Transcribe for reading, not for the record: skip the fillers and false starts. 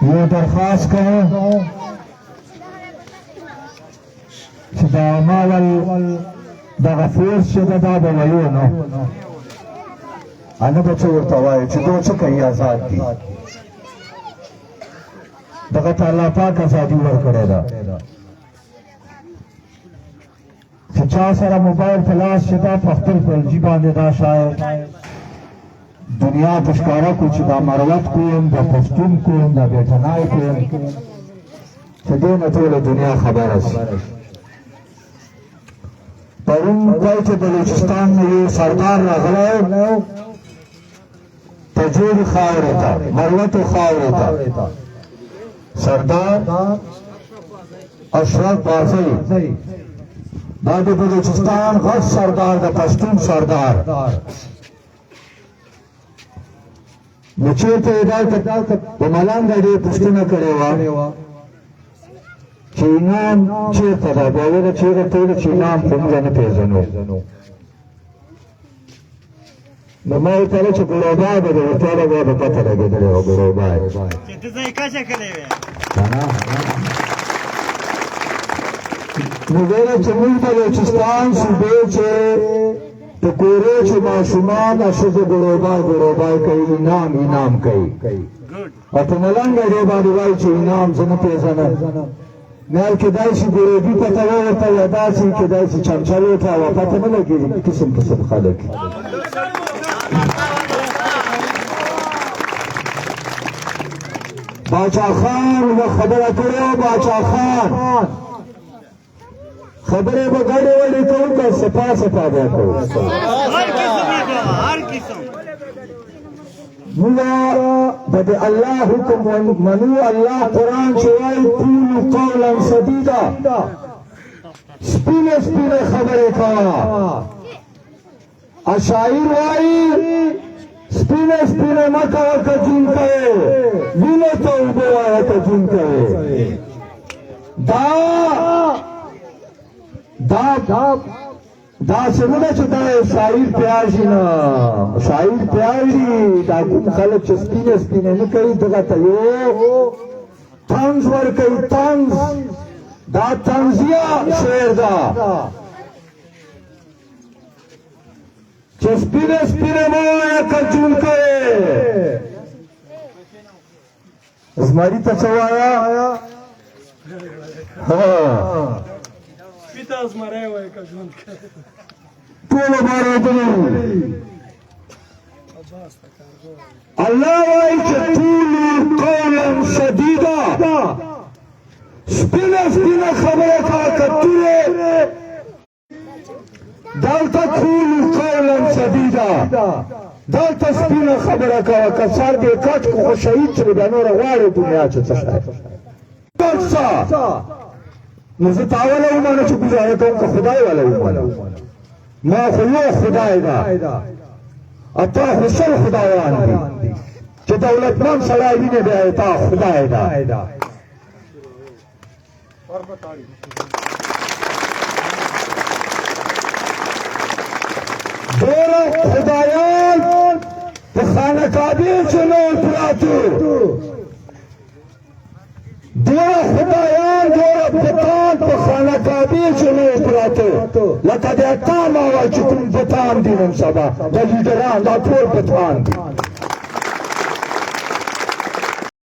یہ درخواست کریں چې دا عمل دغه فورس چې دا به ویو نو هغه به څه ورته وایي چې دوی څه کوي آزاد دي دغه ته الله پاک ازادي ورکړې ده چې چا سره موبایل په لاس چې دا په خپل خپلجي باندې دا شاید دنیا په ښکاره کړو چې دا مروت کوم دا پښتون کوم دا بیټنای کوم چې دې نه ټوله دنیا خبره شي پرون وایي چې بلوچستان نه یو سردار راغلی تجور خاورې ته مروتو خاورې ته سردار اشرف بازی دا د بلوچستان غټ سردار د پښتون سردار نو چېرته یې دلته په ملنګه ډېر پوښتنه کړې وه چې انعام چېرته ده بیا ویله چې هغه ته ویله چې انعام خو موږ نه پېژنو نو ما ورته ویله چې ګلوبای به د ورته له بیا به پته لګېدلې وه ګلوبای چې ته ځای کچه کړی وې نو ویله چې موږ بلوچستان صوبې چې په کورې چې ماشومان ښځې ګلوبای کوي انعام کوي او په ملنګه ډېر باندې وایي چې انعام زه نه پېژنم مال کېدای شي ګروبي پته وورته یا داسې کېدای شي چمچل وکړه او پته نه لګېږي قسم قسم خلک باچا خان و خبره کړې باچا خان خبرې به ګډې وډې کوو که سپا به کوو هر قسم موږ د الله حکم منو الله قرآن چې وایي قولوا قولا سدیدا سپینې خبرې کوه اشاعر وایي سپینې مه کوه که جون کوې وینو ته اوبه وایه که جون کوې داسې نه ده چې دا شاعر پیار شي نه شاعر پیار دي دا کوم خلک چې سپینې نه کوي دغه ته یو طنز ورکوي طنز دا طنزیه شعر ده چې سپینې مه وایه که جون کوې زمري ته څه وایه ټول بارودنی الله وایي چې قولوا قولا سدیدا سپینه خبره کوه که تورې دلته قولوا قولا سدیدا دلته سپینه خبره کوه که سر دې کټ کو خو شهید شوې بیا نوره غواړې دنیا چې څه شی نو زه تا اوله ومنه چې ګزاره کوم که خدای والا ومنه ما خو یو خدای ده او تا خو سل خدایان دي چې دولتمند سړی وینې بیا تا خدای ده ډېره خدایان په خانه کعبې چې نور پراتو ډېره خدایان ډېره بتان په خانه کعبې چې نور پراتو لکه د اتام وایي چې کوم بتان دي نن سبا د لیډران دا ټول بتان دي